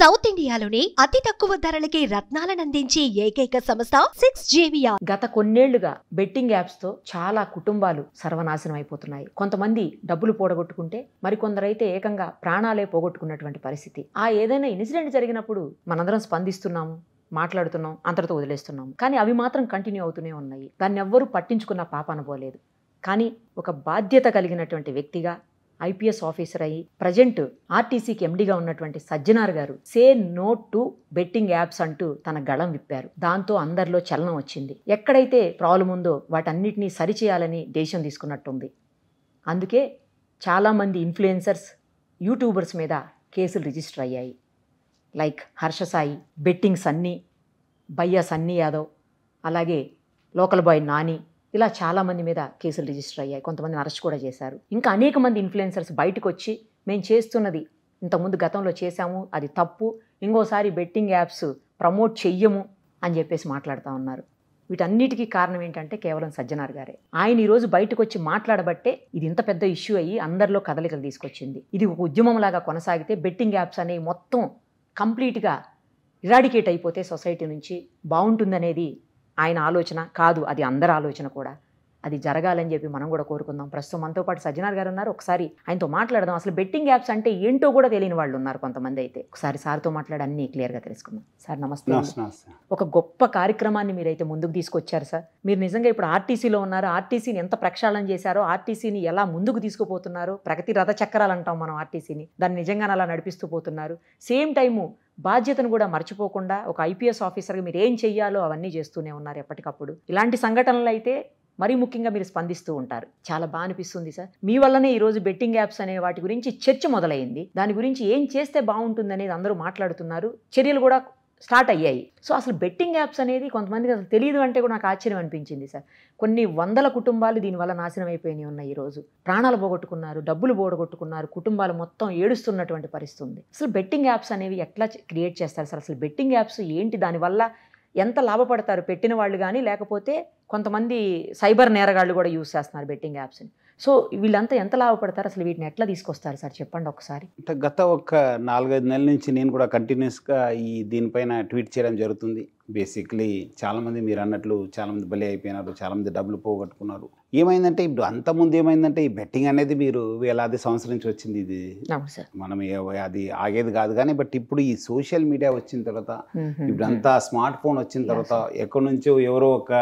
South ఇండియాలోనే అతి తక్కువ ధరలకి రత్నాలనందించే ఏకైక సంస్థ 6JVR. గత కొన్నేళ్లుగా బెట్టింగ్ యాప్స్ తో చాలా కుటుంబాలు సర్వనాశనం అయిపోతున్నాయి. కొంతమంది డబ్బులు పోడగొట్టుకుంటే మరికొందరైతే ఏకంగా ప్రాణాలే పోగొట్టుకున్నటువంటి పరిస్థితి. ఏదైనా ఇన్సిడెంట్ జరిగినప్పుడు మనందరం స్పందిస్తున్నాము, మాట్లాడుతున్నాం, అంతటితో వదిలేస్తున్నాం. కానీ అవి మాత్రం కంటిన్యూ అవుతూనే ఉన్నాయి. దాన్ని ఎవ్వరూ పట్టించుకున్న పాపాన పోలేదు. కానీ ఒక బాధ్యత కలిగినటువంటి వ్యక్తిగా ఐపీఎస్ ఆఫీసర్ అయ్యి ప్రజెంట్ ఆర్టీసీకి ఎండీగా ఉన్నటువంటి సజ్జనార్ గారు say no to betting apps అంటూ తన గళం విప్పారు. దాంతో అందరిలో చలనం వచ్చింది. ఎక్కడైతే ప్రాబ్లం ఉందో వాటన్నిటినీ సరిచేయాలని దేశం తీసుకున్నట్టుంది. అందుకే చాలామంది ఇన్ఫ్లుయెన్సర్స్, యూట్యూబర్స్ మీద కేసులు రిజిస్టర్ అయ్యాయి. లైక్ హర్ష సాయి, బెట్టింగ్ సన్నీ, బయ్యా సన్నీ యాదవ్, అలాగే లోకల్ బాయ్ నాని, ఇలా చాలామంది మీద కేసులు రిజిస్టర్ అయ్యాయి. కొంతమందిని అరెస్ట్ కూడా చేశారు. ఇంకా అనేక మంది ఇన్ఫ్లుయెన్సర్స్ బయటకు వచ్చి మేము చేస్తున్నది ఇంతకుముందు గతంలో చేశాము, అది తప్పు, ఇంకోసారి బెట్టింగ్ యాప్స్ ప్రమోట్ చెయ్యము అని చెప్పేసి మాట్లాడుతూ ఉన్నారు. వీటన్నిటికీ కారణం ఏంటంటే కేవలం సజ్జనార్ గారే. ఆయన ఈరోజు బయటకు వచ్చి మాట్లాడబట్టే ఇది ఇంత పెద్ద ఇష్యూ అయ్యి అందరిలో కదలికలు తీసుకొచ్చింది. ఇది ఒక ఉద్యమంలాగా కొనసాగితే బెట్టింగ్ యాప్స్ అనేవి మొత్తం కంప్లీట్గా ఇరాడికేట్ అయిపోతే సొసైటీ నుంచి బాగుంటుందనేది ఆయన ఆలోచన కాదు, అది అందరి ఆలోచన కూడా. అది జరగాలని చెప్పి మనం కూడా కోరుకుందాం. ప్రస్తుతం మనతో పాటు సజ్జనార్ గారు ఉన్నారు. ఒకసారి ఆయనతో మాట్లాడదాం. అసలు బెట్టింగ్ యాప్స్ అంటే ఏంటో కూడా తెలియని వాళ్ళు ఉన్నారు కొంతమంది. అయితే ఒకసారి సార్తో మాట్లాడి అన్నీ క్లియర్గా తెలుసుకుందాం. సార్ నమస్తే. ఒక గొప్ప కార్యక్రమాన్ని మీరైతే ముందుకు తీసుకొచ్చారు సార్. మీరు నిజంగా ఇప్పుడు ఆర్టీసీలో ఉన్నారు. ఆర్టీసీని ఎంత ప్రక్షాళన చేశారో, ఆర్టీసీని ఎలా ముందుకు తీసుకుపోతున్నారు, ప్రగతి రథ చక్రాలు అంటాం మనం ఆర్టీసీని, దాన్ని నిజంగానే అలా నడిపిస్తూ పోతున్నారు. సేమ్ టైము బాధ్యతను కూడా మర్చిపోకుండా ఒక ఐపీఎస్ ఆఫీసర్గా మీరు ఏం చెయ్యాలో అవన్నీ చేస్తూనే ఉన్నారు ఎప్పటికప్పుడు. ఇలాంటి సంఘటనలు అయితే మరీ ముఖ్యంగా మీరు స్పందిస్తూ ఉంటారు. చాలా బాగా అనిపిస్తుంది సార్. మీ వల్లనే ఈరోజు బెట్టింగ్ యాప్స్ అనే వాటి గురించి చర్చ మొదలైంది. దాని గురించి ఏం చేస్తే బాగుంటుంది అనేది అందరూ మాట్లాడుతున్నారు. చర్యలు కూడా స్టార్ట్ అయ్యాయి. సో అసలు బెట్టింగ్ యాప్స్ అనేది కొంతమందికి అసలు తెలియదు అంటే కూడా నాకు ఆశ్చర్యం అనిపించింది సార్. కొన్ని వందల కుటుంబాలు దీనివల్ల నాశనం అయిపోయినాయి ఉన్నాయి. ఈరోజు ప్రాణాలు పోగొట్టుకున్నారు, డబ్బులు పోగొట్టుకున్నారు, కుటుంబాలు మొత్తం ఏడుస్తున్నటువంటి పరిస్థితి ఉంది. అసలు బెట్టింగ్ యాప్స్ అనేవి ఎట్లా క్రియేట్ చేస్తారు సార్? అసలు బెట్టింగ్ యాప్స్ ఏంటి, దానివల్ల ఎంత లాభపడతారు పెట్టిన వాళ్ళు కానీ, లేకపోతే కొంతమంది సైబర్ నేరగాళ్ళు కూడా యూజ్ చేస్తున్నారు బెట్టింగ్ యాప్స్ని. సో వీళ్ళంతా ఎంత లాభపడతారు, అసలు వీటిని ఎట్లా తీసుకొస్తారు సార్ చెప్పండి ఒకసారి. అంటే గత ఒక 4-5 నెలల నుంచి నేను కూడా కంటిన్యూస్గా దీనిపైన ట్వీట్ చేయడం జరుగుతుంది. బేసిక్లీ చాలామంది మీరు అన్నట్లు చాలామంది బలి అయిపోయినారు, చాలామంది డబ్బులు పోగొట్టుకున్నారు. ఏమైందంటే ఇప్పుడు అంతకుముందు ఏమైందంటే ఈ బెట్టింగ్ అనేది మీరు వేలాది సంవత్సరం నుంచి వచ్చింది. ఇది మనం అది ఆగేది కాదు. కానీ బట్ ఇప్పుడు ఈ సోషల్ మీడియా వచ్చిన తర్వాత, ఇప్పుడు అంతా స్మార్ట్ ఫోన్ వచ్చిన తర్వాత ఎక్కడి నుంచో ఎవరో ఒక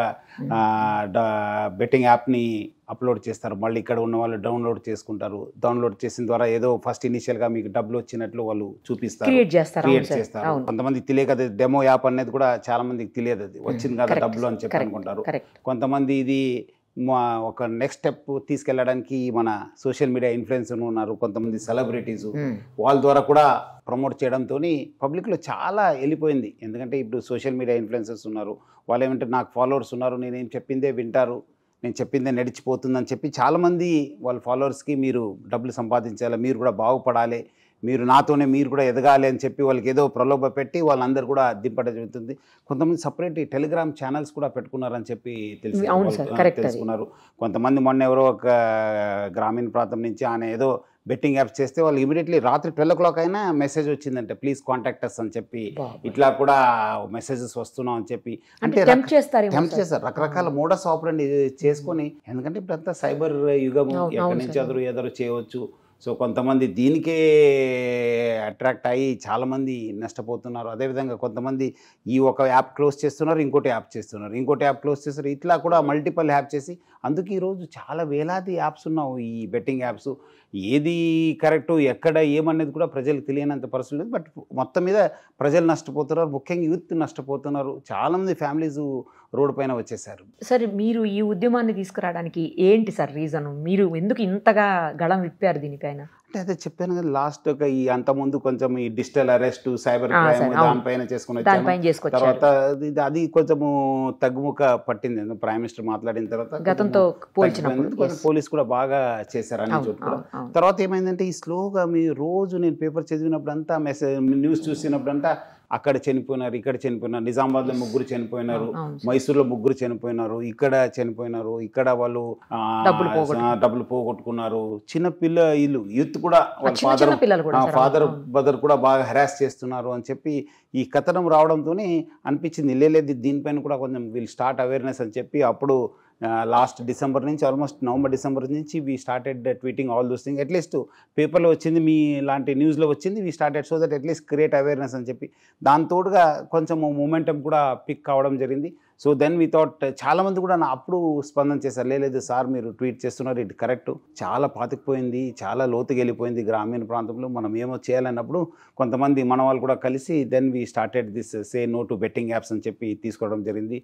బెట్టింగ్ యాప్ని అప్లోడ్ చేస్తారు. మళ్ళీ ఇక్కడ ఉన్న వాళ్ళు డౌన్లోడ్ చేసుకుంటారు. డౌన్లోడ్ చేసిన ద్వారా ఏదో ఫస్ట్ ఇనిషియల్గా మీకు డబ్బులు వచ్చినట్లు వాళ్ళు చూపిస్తారు, క్రియేట్ చేస్తారు. కొంతమందికి తెలియక డెమో యాప్ అనేది కూడా చాలా మందికి తెలియదు, అది వచ్చింది కదా డబ్బులు అని చెప్పి అనుకుంటారు. కొంతమంది ఇది ఒక నెక్స్ట్ స్టెప్ తీసుకెళ్ళడానికి మన సోషల్ మీడియా ఇన్ఫ్లుయెన్సర్ ఉన్నారు, కొంతమంది సెలబ్రిటీస్, వాళ్ళ ద్వారా కూడా ప్రమోట్ చేయడంతో పబ్లిక్లో చాలా వెళ్ళిపోయింది. ఎందుకంటే ఇప్పుడు సోషల్ మీడియా ఇన్ఫ్లుయెన్సర్స్ ఉన్నారు, వాళ్ళు ఏమంటే నాకు ఫాలోవర్స్ ఉన్నారు, నేనేం చెప్పిందే వింటారు, నేను చెప్పిందే నడిచిపోతుందని చెప్పి చాలామంది వాళ్ళ ఫాలోవర్స్కి మీరు డబ్బులు సంపాదించాలి, మీరు కూడా బాగుపడాలి, మీరు నాతోనే మీరు కూడా ఎదగాలి అని చెప్పి వాళ్ళకి ఏదో ప్రలోభ పెట్టి వాళ్ళందరూ కూడా దింపడం జరుగుతుంది. కొంతమంది సపరేట్ టెలిగ్రామ్ ఛానల్స్ కూడా పెట్టుకున్నారని చెప్పి తెలుసుకున్నారు. కొంతమంది మొన్న ఎవరో ఒక గ్రామీణ ప్రాంతం నుంచి ఆయన ఏదో బెట్టింగ్ యాప్స్ చేస్తే వాళ్ళు ఇమీడియట్లీ రాత్రి 12 o'clock అయినా మెసేజ్ వచ్చిందంటే ప్లీజ్ కాంటాక్ట్ అస్ అని చెప్పి, ఇట్లా కూడా మెసేజెస్ వస్తున్నాం అని చెప్పి అంటే టెంప్ట్ చేస్తారు. రకరకాల మోడస్ ఆపరండి చేసుకొని, ఎందుకంటే ఇప్పుడంతా సైబర్ యుగము, ఎక్కడి నుంచి ఎదురు చేయవచ్చు. సో కొంతమంది దీనికే అట్రాక్ట్ అయ్యి చాలామంది నష్టపోతున్నారు. అదేవిధంగా కొంతమంది ఈ ఒక యాప్ క్లోజ్ చేస్తున్నారు, ఇంకోటి యాప్ చేస్తున్నారు, ఇంకోటి యాప్ క్లోజ్ చేస్తారు, ఇట్లా కూడా మల్టిపల్ యాప్ చేసి అందుకే ఈరోజు చాలా వేలాది యాప్స్ ఉన్నావు ఈ బెట్టింగ్ యాప్స్. ఏది కరెక్టు ఎక్కడ ఏమనేది కూడా ప్రజలకు తెలియనంత పరిస్థితి లేదు. బట్ మొత్తం మీద ప్రజలు నష్టపోతున్నారు, ముఖ్యంగా యూత్ నష్టపోతున్నారు. చాలామంది ఫ్యామిలీస్ రోడ్డు పైన వచ్చేసారు. సార్ మీరు ఈ ఉద్యమాన్ని తీసుకురావడానికి ఏంటి సార్ రీజన్? మీరు ఎందుకు ఇంతగా గళం విప్పారు దీనిపైన? అంటే అదే చెప్పాను కదా, లాస్ట్ ఒక ఈ అంతకుముందు కొంచెం ఈ డిజిటల్ అరెస్ట్, సైబర్ క్రైమ్ దానిపైన చేసుకుని తర్వాత అది కొంచెము తగ్గుముఖ పట్టింది. ప్రైమ్ మినిస్టర్ మాట్లాడిన తర్వాత గతంతో పోలీస్ కూడా బాగా చేశారు అన్ని చోట్ల. తర్వాత ఏమైందంటే ఈ స్లోగా మీ రోజు నేను పేపర్ చదివినప్పుడు అంతా మెసేజ్ న్యూస్ చూసినప్పుడు అంతా అక్కడ చనిపోయినారు, ఇక్కడ చనిపోయినారు, నిజామాబాద్లో 3 చనిపోయినారు, మైసూర్లో 3 చనిపోయినారు, ఇక్కడ చనిపోయినారు, ఇక్కడ వాళ్ళు డబ్బులు పోగొట్టుకున్నారు. వీళ్ళు యూత్ కూడా ఫాదర్ బ్రదర్ కూడా బాగా హెరాస్ చేస్తున్నారు అని చెప్పి ఈ కథనం రావడంతోనే అనిపించింది లేదు దీనిపైన కూడా కొంచెం వీళ్ళు స్టార్ట్ అవేర్నెస్ అని చెప్పి అప్పుడు లాస్ట్ డిసెంబర్ నుంచి ఆల్మోస్ట్ నవంబర్ డిసెంబర్ నుంచి we started tweeting all those thing. At least పేపర్లో వచ్చింది, మీ లాంటి న్యూస్లో వచ్చింది, we started so that at least create awareness అని చెప్పి దాంతోడుగా కొంచెం మూమెంటం కూడా పిక్ కావడం జరిగింది. సో దెన్ వీ థాట్ చాలామంది కూడా అప్పుడు స్పందన చేశారు, లేదు సార్ మీరు ట్వీట్ చేస్తున్నారు, ఇది కరెక్ట్, చాలా పాతుకుపోయింది, చాలా లోతుకి వెళ్ళిపోయింది గ్రామీణ ప్రాంతంలో, మనం ఏమో చేయాలన్నప్పుడు కొంతమంది మన వాళ్ళు కూడా కలిసి then we started this say no to betting apps అని చెప్పి తీసుకోవడం జరిగింది.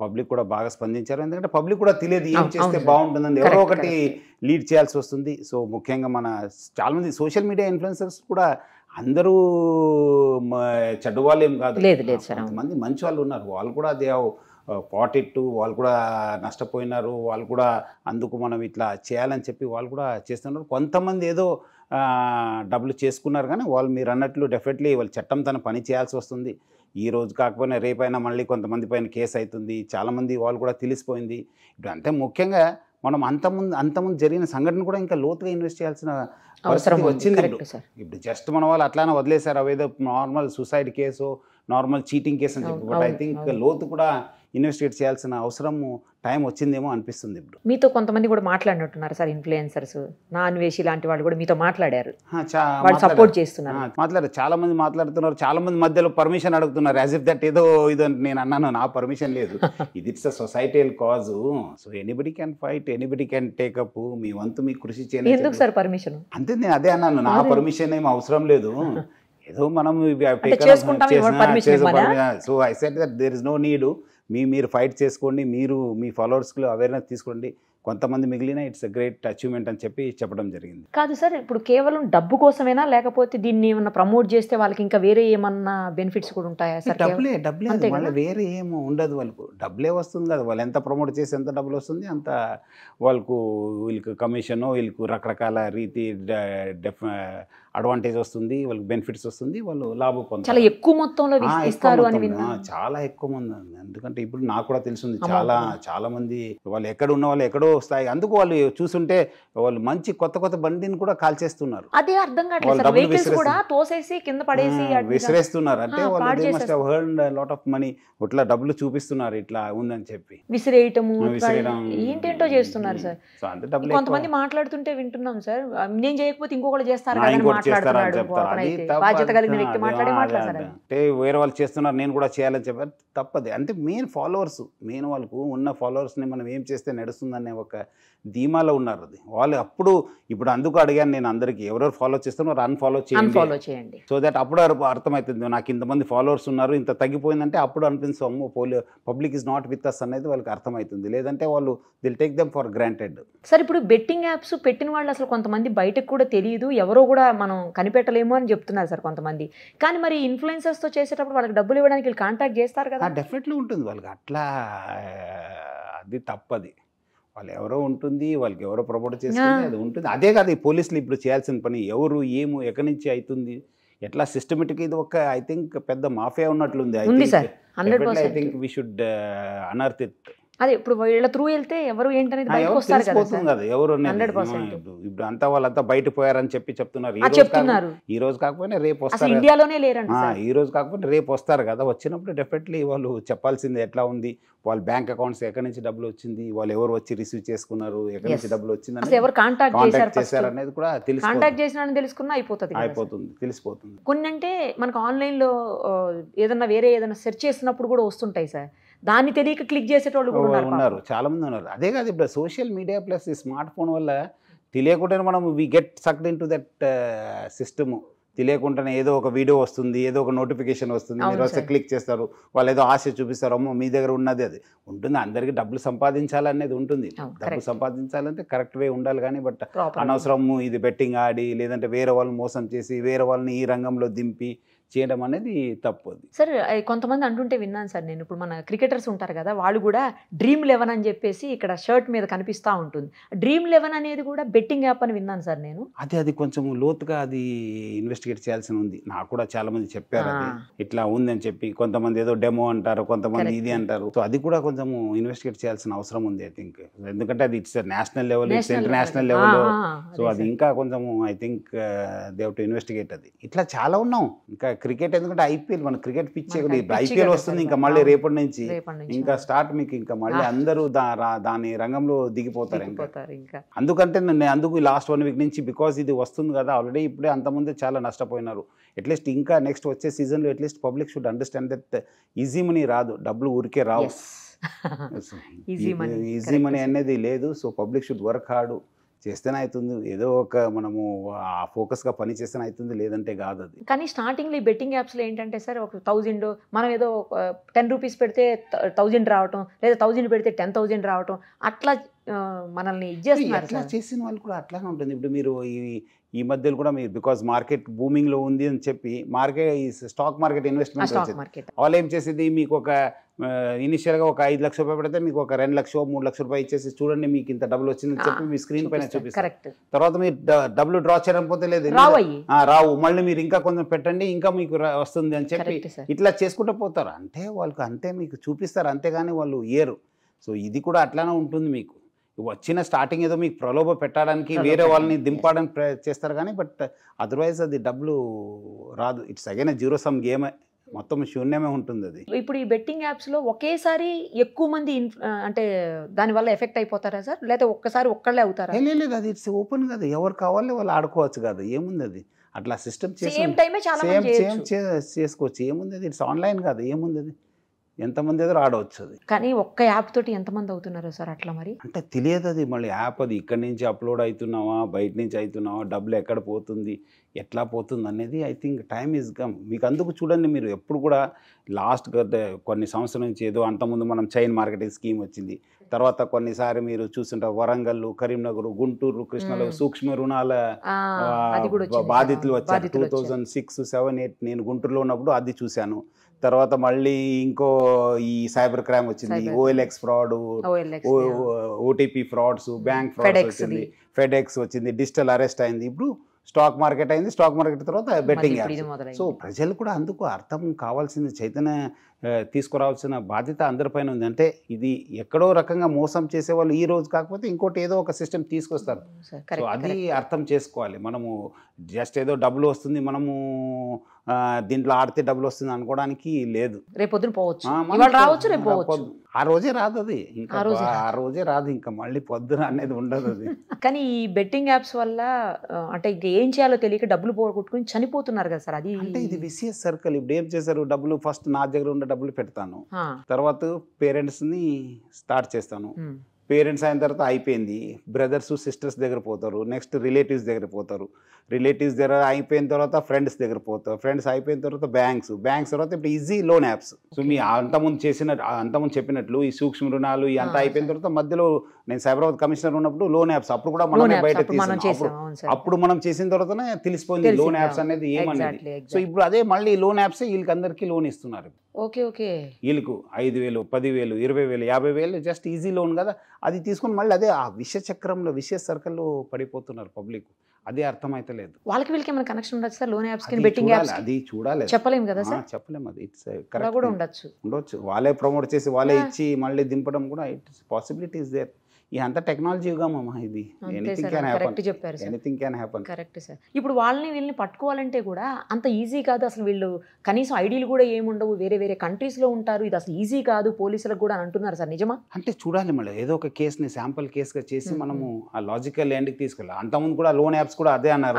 పబ్లిక్ కూడా బాగా స్పందించారు, ఎందుకంటే పబ్లిక్ కూడా తెలియదు ఏం చేస్తే బాగుంటుందని, ఎవరో ఒకటి లీడ్ చేయాల్సి వస్తుంది. సో ముఖ్యంగా మన చాలామంది సోషల్ మీడియా ఇన్ఫ్లుయెన్సర్స్ కూడా అందరూ చెడ్డ వాళ్ళు ఏం కాదు, కొంతమంది మంచి వాళ్ళు ఉన్నారు, వాళ్ళు కూడా దే హావ్ ఫాట్ ఇట్, వాళ్ళు కూడా నష్టపోయినారు, వాళ్ళు కూడా అందుకు మనం ఇట్లా చేయాలని చెప్పి వాళ్ళు కూడా చేస్తున్నారు. కొంతమంది ఏదో డబ్బులు చేసుకున్నారు, కానీ వాళ్ళు మీరు అన్నట్లు డెఫినెట్లీ వాళ్ళు చట్టం తన పని చేయాల్సి వస్తుంది. ఈ రోజు కాకపోయినా రేపైనా మళ్ళీ కొంతమంది పైన కేసు అవుతుంది, చాలామంది వాళ్ళు కూడా తెలిసిపోయింది. ఇప్పుడు అంతే ముఖ్యంగా మనం అంతకుముందు జరిగిన సంఘటన కూడా ఇంకా లోతుగా ఇన్వెస్ట్ చేయాల్సిన అవసరం వచ్చింది. ఇప్పుడు జస్ట్ మన వాళ్ళు అట్లానే వదిలేశారు, అవేదో normal suicide case, normal cheating case అని చెప్పి, బట్ ఐ థింక్ లోతు కూడా ఇన్వెస్టిగేట్ చేయాల్సిన అవసరము టైం వచ్చిందేమో అనిపిస్తుంది. ఇప్పుడు మీతో కొంతమంది కూడా మాట్లాడినట్టున్నారు సార్, ఇన్ఫ్లుయెన్సర్స్, నా అన్వేషి లాంటి వాళ్ళు కూడా మీతో మాట్లాడారు, సపోర్ట్ చేస్తున్నారు, మాట్లాడారు, చాలా మంది మాట్లాడుతున్నారు, చాలా మంది మధ్యలో పర్మిషన్ అడుగుతున్నారు, యాజ్ ఇఫ్ దట్ ఏదో ఇదో నేను అన్నాను, నా పర్మిషన్ లేదు, ఇది it's a societal cause, so anybody can fight, anybody can take up, మీ వంతు మీ కృషి చేయండి. ఎందుకు సార్ పర్మిషన్? అంతే, నేను అదే అన్నాను, నా పర్మిషన్ ఏం అవసరం లేదు, ఏదో మనం so I said that there is no need, మీరు ఫైట్ చేసుకోండి, మీరు మీ ఫాలోవర్స్లో అవేర్నెస్ తీసుకోండి, కొంతమంది మిగిలిన ఇట్స్ ఎ గ్రేట్ అచీవ్మెంట్ అని చెప్పి చెప్పడం జరిగింది. కాదు సార్, ఇప్పుడు కేవలం డబ్బు కోసమేనా, లేకపోతే దీన్ని ఏమన్నా ప్రమోట్ చేస్తే వాళ్ళకి ఇంకా వేరే ఏమన్నా బెనిఫిట్స్ కూడా ఉంటాయా సార్? డబ్బులే మళ్ళీ వేరే ఏమో ఉండదు, వాళ్ళకు డబ్బులే వస్తుంది కదా, వాళ్ళు ఎంత ప్రమోట్ చేసి ఎంత డబ్బులు వస్తుంది అంత వీళ్ళకి కమిషను, వీళ్ళకు రకరకాల రీతి అడ్వాంటేజ్ వస్తుంది, వాళ్ళకి బెనిఫిట్స్ వస్తుంది, వాళ్ళు లాభం పొందుతారు. చాలా ఎక్కువ మొత్తంలో ఇస్తారు అని చాలా ఎక్కువ మంది, ఎందుకంటే ఇప్పుడు నాకు కూడా తెలిసింది, చాలా మంది వాళ్ళు ఎక్కడ ఉన్న వాళ్ళు ఎక్కడో స్థాయి, అందుకు వాళ్ళు చూస్తుంటే వాళ్ళు మంచి కొత్త బండిని కూడా కాల్చేస్తున్నారు, అదే అర్థం కావట్లేదు, విసిరేస్తున్నారు, అంటే వాళ్ళు must have earned lot of money, ఇట్లా డబ్బులు చూపిస్తున్నారు ఇట్లా ఉందని చెప్పి విసిరేయటం ఏంటేంటో చేస్తున్నారు సార్. కొంతమంది మాట్లాడుతుంటే వింటున్నాం సార్, నేను చేయకపోతే ఇంకొకటి చేస్తారు అంటే వేరే వాళ్ళు చేస్తున్నారు నేను కూడా చేయాలని చెప్పారు, తప్పది. అంటే మెయిన్ వాళ్ళకు ఉన్న ఫాలోవర్స్ని మనం ఏం చేస్తే నడుస్తుందనే ఒక ధీమాలో ఉన్నారు. అది వాళ్ళు ఇప్పుడు అందుకు అడిగాను నేను అందరికీ, ఎవరెవరు ఫాలో చేస్తున్నారు అన్ఫాలో చేయండి, సో దట్ అప్పుడు అర్థమవుతుంది, నాకు ఇంతమంది ఫాలోవర్స్ ఉన్నారు, ఇంత తగ్గిపోయిందంటే అప్పుడు అనిపిస్తుంది అమ్మో public is not with us అనేది వాళ్ళకి అర్థమవుతుంది, లేదంటే వాళ్ళు they'll take them for granted. Sir ఇప్పుడు బెట్టింగ్ యాప్స్ పెట్టిన వాళ్ళు అసలు కొంతమంది బయటకు కూడా తెలియదు, ఎవరో కూడా మనం కనిపెట్టలేము అని చెప్తున్నారు సార్ కొంతమంది, కానీ మరి ఇన్ఫ్లుయెన్సర్స్తో చేసేటప్పుడు వాళ్ళకి డబ్బులు ఇవ్వడానికి వీళ్ళు కాంటాక్ట్ చేస్తారు కదా? డెఫినెట్లీ ఉంటుంది వాళ్ళకి, అట్లా అది తప్పది, వాళ్ళు ఎవరో ఉంటుంది, వాళ్ళకి ఎవరో ప్రమోట్ చేస్తుంది, అది ఉంటుంది. అదే కాదు ఈ పోలీసులు ఇప్పుడు చేయాల్సిన పని, ఎవరు ఏమో ఎక్కడి నుంచి అవుతుంది ఎట్లా సిస్టమేటిక్, ఇది ఒక ఐ థింక్ పెద్ద మాఫియా ఉన్నట్లుంది. I think we should unearth it. అదే ఇప్పుడు వీళ్ళ త్రూ వెళ్తే ఎవరు ఏంటనేది బయటకు వస్తారు కదా, ఎవరు ఇప్పుడు అంతా వాళ్ళంతా బయట పోయారని చెప్తున్నారు, ఈ రోజు కాకపోయినా రేపు వస్తారు, ఇండియాలోనే లేరండి, ఈ రోజు కాకపోతే రేపు వస్తారు కదా, వచ్చినప్పుడు డెఫినెట్లీ వాళ్ళు చెప్పాల్సింది ఎట్లా ఉంది, వాళ్ళ బ్యాంక్ అకౌంట్స్ ఎక్కడి నుంచి డబ్బులు వచ్చింది, వాళ్ళు ఎవరు వచ్చి రిసీవ్ చేసుకున్నారు, ఎక్కడి నుంచి డబ్బులు వచ్చింది, ఎవరు కాంటాక్ట్ చేశారు అనేది కూడా తెలుసుకున్నా అయిపోతుంది, తెలిసిపోతుంది. కొన్ని అంటే మనకు ఆన్లైన్ లో ఏదన్నా సెర్చ్ చేసినప్పుడు కూడా వస్తుంటాయి సార్, దాన్ని తెలియక క్లిక్ చేసేటోళ్ళు కూడా ఉన్నారు, చాలా మంది ఉన్నారు. అదే కాదు ఇప్పుడు సోషల్ మీడియా ప్లస్ ఈ స్మార్ట్ ఫోన్ వల్ల తెలియకుండానే మనం we get sucked into that system, తెలియకుండానే ఏదో ఒక వీడియో వస్తుంది, ఏదో ఒక నోటిఫికేషన్ వస్తుంది, మీరు వస్తే క్లిక్ చేస్తారు, వాళ్ళు ఏదో ఆశ చూపిస్తారు, అమ్మో మీ దగ్గర ఉన్నది అది ఉంటుంది, అందరికీ డబ్బులు సంపాదించాలనేది ఉంటుంది, డబ్బులు సంపాదించాలంటే కరెక్ట్ వే ఉండాలి, కానీ బట్ అనవసరం ఇది బెట్టింగ్ ఆడి లేదంటే వేరే వాళ్ళని మోసం చేసి వేరే వాళ్ళని ఈ రంగంలో దింపి చేయడం అనేది తప్పు. అది సార్ కొంతమంది అంటుంటే విన్నాను సార్ నేను, ఇప్పుడు మన క్రికెటర్స్ ఉంటారు కదా, వాళ్ళు కూడా Dream11 అని చెప్పేసి ఇక్కడ షర్ట్ మీద కనిపిస్తూ ఉంటుంది. Dream11 అనేది కూడా బెట్టింగ్ యాప్ అని విన్నాను సార్ నేను. అది కొంచెం లోతుగా అది ఇన్వెస్టిగేట్ చేయాల్సి ఉంది. నాకు కూడా చాలా మంది చెప్పారు అది ఇట్లా ఉందని చెప్పి. కొంతమంది ఏదో డెమో అంటారు, కొంతమంది ఇది అంటారు. సో అది కూడా కొంచెం ఇన్వెస్టిగేట్ చేయాల్సిన అవసరం ఉంది ఐ థింక్. ఎందుకంటే అది it's national level, it's international level. So అది ఇంకా కొంచెం I think they have to investigate. అది ఇట్లా చాలా ఉన్నాం. ఇంకా క్రికెట్ ఎందుకంటే ఐపీఎల్, మన క్రికెట్ పిచ్చే ఐపీఎల్ వస్తుంది ఇంకా మళ్ళీ రేపటి నుంచి ఇంకా స్టార్ట్. మీకు ఇంకా మళ్ళీ అందరూ దాని రంగంలో దిగిపోతారు ఇంకా. అందుకంటే అందుకు లాస్ట్ 1 వీక్ నుంచి బికాస్ ఇది వస్తుంది కదా ఆల్రెడీ, ఇప్పుడే అంతమంది చాలా నష్టపోయినారు. అట్లీస్ట్ ఇంకా నెక్స్ట్ వచ్చే సీజన్లో at least public should understand that easy money రాదు, డబ్బులు ఊరికే రావు. ఈజీ మనీ అనేది లేదు. So public should work hard. చేస్తేనే అవుతుంది, ఏదో ఒక మనము ఫోకస్గా పని చేస్తేనే అవుతుంది, లేదంటే కాదు అది. కానీ స్టార్టింగ్లో ఈ బెట్టింగ్ యాప్స్లో ఏంటంటే సార్, ఒక 1000 మనం ఏదో 10 రూపీస్ పెడితే 1000 రావటం, లేదా 1000 పెడితే 10,000 రావటం, అట్లా మనల్ని ఇచ్చేస్తున్నారు. అట్లా చేసిన వాళ్ళు కూడా అట్లానే ఉంటుంది. ఇప్పుడు మీరు ఈ మధ్యలో కూడా మీరు బికాజ్ మార్కెట్ బూమింగ్లో ఉంది అని చెప్పి ఈ స్టాక్ మార్కెట్ ఇన్వెస్ట్మెంట్ వాళ్ళు ఏం చేసేది, మీకు ఒక ఇనిషియల్గా ఒక 5 లక్షల రూపాయలు పెడితే మీకు ఒక 2 లక్షలు 3 లక్షల రూపాయలు ఇచ్చేసి చూడండి మీకు ఇంత డబ్బులు వచ్చిందని చెప్పి మీ స్క్రీన్ పైన చూపిస్తారు. తర్వాత మీరు డబ్బులు డ్రా చేయడం పోతే లేదు, రావు, మళ్ళీ మీరు ఇంకా కొంచెం పెట్టండి ఇంకా మీకు వస్తుంది అని చెప్పి ఇట్లా చేసుకుంటూ పోతారు. అంటే వాళ్ళకి అంతే మీకు చూపిస్తారు, అంతేగాని వాళ్ళు ఇయ్యరు. సో ఇది కూడా అట్లానే ఉంటుంది. మీకు వచ్చిన స్టార్టింగ్ ఏదో మీకు ప్రలోభ పెట్టడానికి వేరే వాళ్ళని దింపడానికి చేస్తారు కానీ బట్ అదర్వైజ్ అది డబ్బులు రాదు. It's again zero sum game, మొత్తం శూన్యమే ఉంటుంది అది. ఇప్పుడు ఈ బెట్టింగ్ యాప్స్లో ఒకేసారి ఎక్కువ మంది అంటే దానివల్ల ఎఫెక్ట్ అయిపోతారా సార్, లేకపోతే ఒక్కసారి ఒక్కళ్ళే అవుతారా? లేదు, అది ఇట్స్ ఓపెన్ కదా, ఎవరు కావాలి వాళ్ళు ఆడుకోవచ్చు కదా, ఏముంది అది. అట్లా సిస్టమ్ సేమ్ చేసుకోవచ్చు, ఏముంది అది. ఇట్స్ ఆన్లైన్ కదా, ఏముంది అది. ఎంతమంది ఎదురు ఆడవచ్చు అది. కానీ ఒక్క యాప్ తోటి ఎంతమంది అవుతున్నారు సార్ అట్లా? మరి అంటే తెలియదు అది. మళ్ళీ యాప్ అది ఇక్కడి నుంచి అప్లోడ్ అవుతున్నావా, బయట నుంచి అవుతున్నావా, డబ్బులు ఎక్కడ పోతుంది, ఎట్లా పోతుంది అనేది I think time is come. మీకు అందుకు చూడండి, మీరు ఎప్పుడు కూడా లాస్ట్ కొన్ని సంవత్సరాల నుంచి ఏదో అంతకుముందు మనం చైన్ మార్కెటింగ్ స్కీమ్ వచ్చింది. తర్వాత కొన్నిసారి మీరు చూస్తుంటారు వరంగల్, కరీంనగర్, గుంటూరు, కృష్ణలో సూక్ష్మ రుణాల బాధితులు వచ్చారు. 2006, 7, 8 నేను గుంటూరులో ఉన్నప్పుడు అది చూశాను. తర్వాత మళ్ళీ ఇంకో ఈ సైబర్ క్రైమ్ వచ్చింది, OLX fraud, OTP frauds, bank frauds వచ్చింది, ఫెడెక్స్ వచ్చింది, డిజిటల్ అరెస్ట్ అయింది, ఇప్పుడు స్టాక్ మార్కెట్ అయింది, స్టాక్ మార్కెట్ తర్వాత బెట్టింగ్ యాప్స్. సో ప్రజలు కూడా అందుకు అర్థం కావాల్సింది, చైతన్య తీసుకురావాల్సిన బాధ్యత అందరిపైన ఉంది. అంటే ఇది ఎక్కడో రకంగా మోసం చేసే వాళ్ళు ఈ రోజు కాకపోతే ఇంకోటి ఏదో ఒక సిస్టమ్ తీసుకొస్తారు. సో అది అర్థం చేసుకోవాలి. మనము జస్ట్ ఏదో డబ్బులు వస్తుంది, మనము దీంట్లో ఆడితే డబ్బులు వస్తుంది అనుకోవడానికి లేదు. రేపొద్దున పోవచ్చు, రావచ్చు, రేపు పోవచ్చు. ఆ రోజే రాదు అది, ఇంకా ఆ రోజే రాదు, ఇంకా మళ్ళీ పొద్దున అనేది ఉండదు అది. కానీ ఈ బెట్టింగ్ యాప్స్ వల్ల అంటే ఇంకా ఏం చేయాలో తెలియక డబ్బులు పోగొట్టుకుని చనిపోతున్నారు కదా సార్. అది అంటే ఇది విసియస్ సర్కిల్. ఇప్పుడు ఏం చేశారు, డబ్బులు ఫస్ట్ నా దగ్గర ఉండే డబ్బులు పెడతాను, తర్వాత పేరెంట్స్ని స్టార్ట్ చేస్తాను. పేరెంట్స్ అయిన తర్వాత అయిపోయింది, బ్రదర్స్ సిస్టర్స్ దగ్గర పోతారు, నెక్స్ట్ రిలేటివ్స్ దగ్గర పోతారు, రిలేటివ్స్ దగ్గర అయిపోయిన తర్వాత ఫ్రెండ్స్ దగ్గర పోతారు, ఫ్రెండ్స్ అయిపోయిన తర్వాత బ్యాంక్స్ తర్వాత ఇప్పుడు ఈజీ లోన్ యాప్స్. సో మీ అంతకుముందు చెప్పినట్లు ఈ సూక్ష్మ రుణాలు అంతా అయిపోయిన తర్వాత మధ్యలో నేను సైబరాబాద్ కమిషనర్ ఉన్నప్పుడు లోన్ యాప్స్, అప్పుడు కూడా మనమే బయట తీసాం. అప్పుడు మనం చేసిన తర్వాతనే తెలిసిపోయింది లోన్ యాప్స్ అనేది ఏమనేది. సో ఇప్పుడు అదే మళ్ళీ లోన్ యాప్స్ వీళ్ళకి అందరికీ లోన్ ఇస్తున్నారు. వీళ్ళకు 5,000, 10,000, 20,000, 50,000 జస్ట్ ఈజీ లోన్ కదా, అది తీసుకుని మళ్ళీ అదే ఆ విష సర్కిల్లో పడిపోతున్నారు పబ్లిక్. అదే అర్థమైతే లేదు వాళ్ళకి. వీళ్ళకి ఏమైనా కనెక్షన్ ఉండొచ్చు సార్ లోన్ యాప్స్ కి, బెట్టింగ్ యాప్స్? అది చూడాలి, చెప్పలేము కదా సార్, చెప్పలేము. అది ఇట్స్ కరెక్ట్ కూడా ఉండొచ్చు. వాళ్ళే ప్రమోట్ చేసి వాళ్ళే ఇచ్చి మళ్ళీ దింపడం కూడా ఇట్స్ పాసిబిలిటీస్ దేర్. అంత టెక్నాలజీ యుగమమ్మా ఇది. Anything can happen. Correct sir. ఇప్పుడు వీళ్ళని పట్టుకోవాలంటే కూడా అంత ఈజీ కాదు అసలు. వీళ్ళు కనీసం ఐడీలు కూడా ఏముండవు, వేరే కంట్రీస్లో ఉంటారు, ఇది అసలు ఈజీ కాదు పోలీసులకు కూడా అని అంటున్నారు సార్. నిజమా? అంటే చూడాలి, మళ్ళీ ఏదో ఒక కేసుని శాంపుల్ కేసుగా చేసి మనము ఆ లాజికల్ ఎండ్కి తీసుకెళ్ళాలి. అంతకుముందు కూడా లోన్ యాప్స్ కూడా అదే అన్నారు.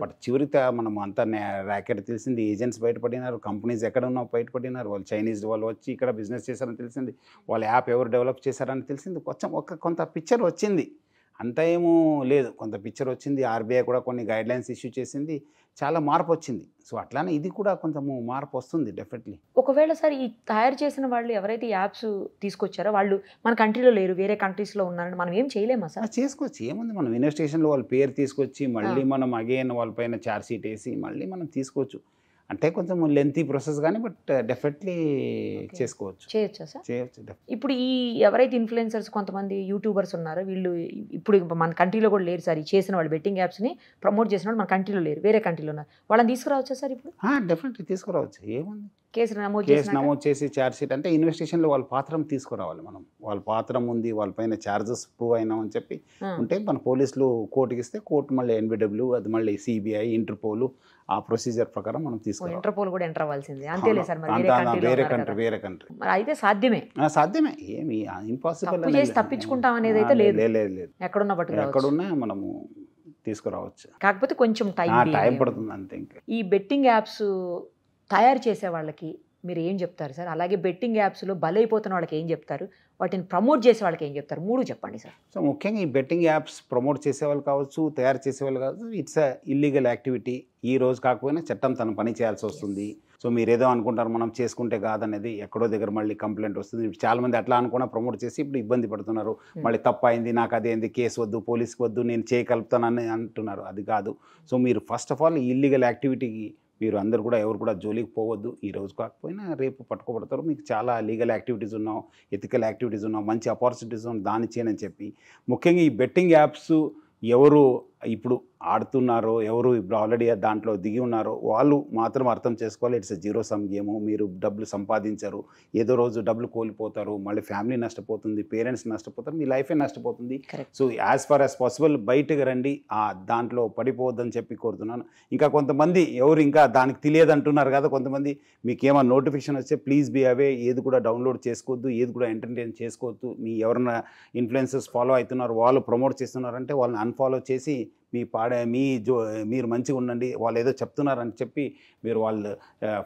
బట్ చివరికి మనం అంతా ర్యాకెట్ తెలిసింది, ఏజెంట్స్ బయటపడినారు, కంపెనీస్ ఎక్కడ ఉన్నా బయటపడినారు, వాళ్ళు చైనీస్ వాళ్ళు వచ్చి ఇక్కడ బిజినెస్ చేశారని తెలిసింది, వాళ్ళ యాప్ ఎవరు డెవలప్ చేశారని తెలిసింది. కొంత పిక్చర్ వచ్చింది, అంత ఏమో లేదు, కొంత పిక్చర్ వచ్చింది. ఆర్బీఐ కూడా కొన్ని గైడ్లైన్స్ ఇష్యూ చేసింది, చాలా మార్పు వచ్చింది. సో అట్లానే ఇది కూడా కొంచెము మార్పు వస్తుంది డెఫినెట్లీ. ఒకవేళ సార్ ఈ తయారు చేసిన వాళ్ళు ఎవరైతే యాప్స్ తీసుకొచ్చారో వాళ్ళు మన కంట్రీలో లేరు, వేరే కంట్రీస్లో ఉన్నారని మనం ఏం చేయలేమా సార్? చేసుకోవచ్చు, ఏముంది. మనం ఇన్వెస్టిగేషన్లో వాళ్ళ పేరు తీసుకొచ్చి మళ్ళీ మనం అగైన్ వాళ్ళపైన ఛార్జ్ షీట్ వేసి మళ్ళీ మనం తీసుకోవచ్చు. అంటే కొంచెం లెంతీ ప్రాసెస్ కానీ బట్ డెఫినెట్లీ చేసుకోవచ్చు. చేయొచ్చా సార్? చేయొచ్చు. ఇప్పుడు ఈ ఎవరైతే ఇన్ఫ్లుయెన్సర్స్ కొంతమంది యూట్యూబర్స్ ఉన్నారో వీళ్ళు ఇప్పుడు మన కంట్రీలో కూడా లేరు సార్. ఈ చేసిన వాళ్ళు బెట్టింగ్ యాప్స్ని ప్రమోట్ చేసిన వాళ్ళు మన కంట్రీలో లేరు, వేరే కంట్రీలో ఉన్నారు. వాళ్ళని తీసుకురావచ్చా సార్ ఇప్పుడు? డెఫినెట్లీ తీసుకురావచ్చు. ఏముంది, కేసు నమోదు చేసి ఛార్జ్ షీట్ అంటే ఇన్వెస్టిగేషన్లో వాళ్ళ పాత్రం తీసుకురావాలి. మనం వాళ్ళ పాత్రం ఉంది, వాళ్ళ పైన ఛార్జెస్ ప్రూవ్ అయినామని చెప్పి ఉంటే మన పోలీసులు కోర్టుకి ఇస్తే కోర్టు మళ్ళీ NBW, అది మళ్ళీ CBI, ఇంటర్పోల్ ఆ ప్రొసీజర్ ప్రకారం మనం తీసుకురావాలి. ఇంటర్పోల్ కూడా ఎంటర్ అవ్వాల్సిందే అంతేలే సార్. వేరే కంట్రీ మరి అయితే సాధ్యమే ఏమి ఇంపాసిబుల్ తప్పించుకుంటాం అనేది అయితే లేదు. ఎక్కడున్నా మనము తీసుకురావచ్చు. కాకపోతే కొంచెం టైం పడుతుంది అంతే. ఇంకా ఈ బెట్టింగ్ యాప్స్ తయారు చేసే వాళ్ళకి మీరు ఏం చెప్తారు సార్? అలాగే బెట్టింగ్ యాప్స్లో బలైపోతున్న వాళ్ళకి ఏం చెప్తారు? వాటిని ప్రమోట్ చేసే వాళ్ళకి ఏం చెప్తారు? 3 చెప్పండి సార్. సో ముఖ్యంగా ఈ బెట్టింగ్ యాప్స్ ప్రమోట్ చేసేవాళ్ళు కావచ్చు, తయారు చేసేవాళ్ళు కావచ్చు, ఇట్స్ అ ఇల్లీగల్ యాక్టివిటీ. ఈ రోజు కాకపోయినా చట్టం తన పని చేయాల్సి వస్తుంది. సో మీరు ఏదో అనుకుంటారు మనం చేసుకుంటే కాదనేది, ఎక్కడో దగ్గర మళ్ళీ కంప్లైంట్ వస్తుంది. చాలా మంది అట్లా అనుకున్నా ప్రమోట్ చేసి ఇప్పుడు ఇబ్బంది పడుతున్నారు. మళ్ళీ తప్పైంది, నాకు అదేంది, కేసు వద్దు, పోలీస్కి వద్దు, నేను చేయగలుగుతానని అంటున్నారు. అది కాదు. సో మీరు ఫస్ట్ ఆఫ్ ఆల్ ఇల్లీగల్ యాక్టివిటీకి మీరు అందరు కూడా ఎవరు కూడా జోలికి పోవద్దు. ఈ రోజు కాకపోయినా రేపు పట్టుకోబడతారు. మీకు చాలా లీగల్ యాక్టివిటీస్ ఉన్నాం, ఎథికల్ యాక్టివిటీస్ ఉన్నాం, మంచి ఆపర్చునిటీస్ ఉన్నాం, దాన్ని చేయనని చెప్పి ముఖ్యంగా ఈ బెట్టింగ్ యాప్స్ ఎవరు ఇప్పుడు ఆడుతున్నారో, ఎవరు ఇప్పుడు ఆల్రెడీ దాంట్లో దిగి ఉన్నారో వాళ్ళు మాత్రం అర్థం చేసుకోవాలి. It's zero sum game. మీరు డబ్బులు సంపాదించరు, ఏదో రోజు డబ్బులు కోల్పోతారు, మళ్ళీ ఫ్యామిలీ నష్టపోతుంది, పేరెంట్స్ నష్టపోతారు, మీ లైఫే నష్టపోతుంది. So as far as possible బయటకు రండి, దాంట్లో పడిపోవద్దని చెప్పి కోరుతున్నాను. ఇంకా కొంతమంది ఎవరు ఇంకా దానికి తెలియదు అంటున్నారు కదా, కొంతమంది మీకు ఏమైనా నోటిఫికేషన్ వస్తే ప్లీజ్ బీ అవే, ఏది కూడా డౌన్లోడ్ చేసుకోవద్దు, ఏది కూడా ఎంటర్టైన్ చేసుకోవద్దు. మీ ఎవరైనా ఇన్ఫ్లుయెన్సర్స్ ఫాలో అవుతున్నారు, వాళ్ళు ప్రమోట్ చేస్తున్నారంటే వాళ్ళని అన్ఫాలో చేసి మీరు మంచిగా ఉండండి, వాళ్ళు ఏదో చెప్తున్నారని చెప్పి మీరు వాళ్ళు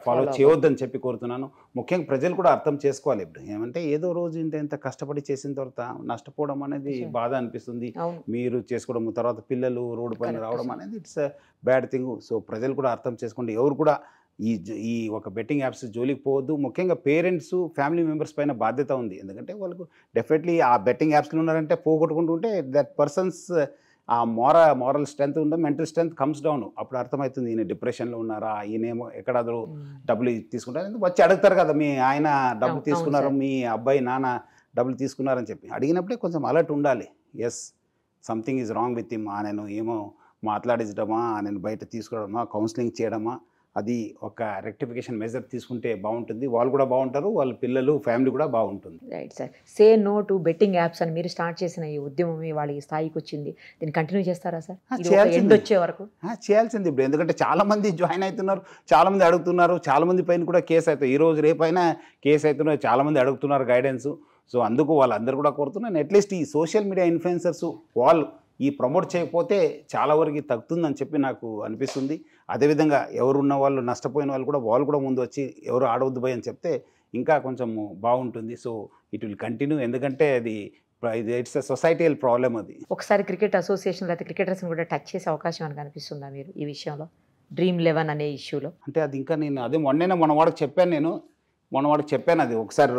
ఫాలో చేయొద్దని చెప్పి కోరుతున్నాను. ముఖ్యంగా ప్రజలు కూడా అర్థం చేసుకోవాలి. ఇప్పుడు ఏమంటే ఏదో రోజు ఇంత కష్టపడి చేసిన తర్వాత నష్టపోవడం అనేది బాధ అనిపిస్తుంది. మీరు చేసుకోవడం తర్వాత పిల్లలు రోడ్డు పైన రావడం అనేది ఇట్స్ బ్యాడ్ థింగ్. సో ప్రజలు కూడా అర్థం చేసుకోండి. ఎవరు కూడా ఈ ఒక బెట్టింగ్ యాప్స్ జోలికి పోవద్దు. ముఖ్యంగా పేరెంట్స్, ఫ్యామిలీ మెంబర్స్ పైన బాధ్యత ఉంది. ఎందుకంటే వాళ్ళకు డెఫినెట్లీ ఆ బెట్టింగ్ యాప్స్లో ఉన్నారంటే పోగొట్టుకుంటుంటే దట్ పర్సన్స్ ఆ మారల్ స్ట్రెంత్ ఉండే, మెంటల్ స్ట్రెంత్ కమ్స్ డౌన్. అప్పుడు అర్థమవుతుంది ఈయన డిప్రెషన్లో ఉన్నారా, ఈయనేమో ఎక్కడాದರೂ డబ్బులు తీసుకుంటారు, వచ్చి అడుగుతారు కదా మీ ఆయన డబ్బులు తీసుకున్నారు, మీ అబ్బాయి నాన్న డబ్బులు తీసుకున్నారని చెప్పి అడిగినప్పుడే కొంచెం అలర్ట్ ఉండాలి. Yes something is wrong with him. నేను ఏమో మాట్లాడించడమా, నేను బయట తీసుకురావడమా, కౌన్సిలింగ్ చేయడమా, అది ఒక రెక్టిఫికేషన్ మెజర్ తీసుకుంటే బాగుంటుంది. వాళ్ళు కూడా బాగుంటారు, వాళ్ళ పిల్లలు, ఫ్యామిలీ కూడా బాగుంటుంది. Right sir. Say no to betting apps అని మీరు స్టార్ట్ చేసిన ఈ ఉద్యమం వాళ్ళ స్థాయికి వచ్చింది, దీన్ని కంటిన్యూ చేస్తారా సార్? ఎండ్ వచ్చే వరకు చేయాల్సింది ఇప్పుడు. ఎందుకంటే చాలా మంది జాయిన్ అవుతున్నారు, చాలా మంది అడుగుతున్నారు, చాలా మంది పైన కూడా కేసు అవుతాయి. ఈ రోజు రేపైనా కేసు అవుతున్నారు, చాలా మంది అడుగుతున్నారు గైడెన్స్. సో అందుకు వాళ్ళందరూ కూడా కోరుతున్నాను, అట్లీస్ట్ ఈ సోషల్ మీడియా ఇన్ఫ్లుయెన్సర్స్ వాళ్ళు ఈ ప్రమోట్ చేయకపోతే చాలా వరకు తగ్గుతుందని చెప్పి నాకు అనిపిస్తుంది. అదేవిధంగా ఎవరున్న వాళ్ళు, నష్టపోయిన వాళ్ళు కూడా ముందు వచ్చి ఎవరు ఆడవద్దు భయ్ అని చెప్తే ఇంకా కొంచెం బాగుంటుంది. So it will continue. ఎందుకంటే అది ఇట్స్ అ సొసైటల్ ప్రాబ్లమ్. అది ఒకసారి క్రికెట్ అసోసియేషన్ లేకపోతే క్రికెటర్స్ని కూడా టచ్ చేసే అవకాశం అని కనిపిస్తుందా మీరు ఈ విషయంలో, Dream11 అనే ఇష్యూలో? అంటే అది ఇంకా నేను అదే మొన్న వాడికి చెప్పాను అది ఒకసారి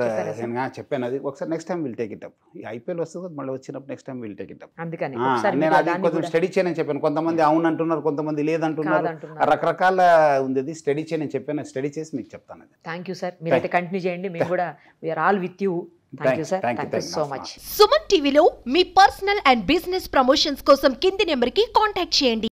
చెప్పాను. అది ఒకసారి next time will take it up. ఈ IPL వస్తుంది మళ్ళీ వచ్చినప్పుడు next time will take it up. అందుకని నేను అది కొంచెం స్టడీ చేయని చెప్పాను. కొంతమంది అవును అంటున్నారు, కొంతమంది లేదంటున్నారు, రకరకాల ఉంది. స్టడీ చేయని చెప్పాను, స్టడీ చేసి మీకు చెప్తాను. Thank you sir. మీరైతే కంటిన్యూ చేయండి, మేము కూడా we are all with you. Thank you sir. Thank you so much. Suman టీవీలో మీ పర్సనల్ అండ్ బిజినెస్ ప్రమోషన్స్ కోసం కింది నెంబర్కి కాంటాక్ట్ చేయండి.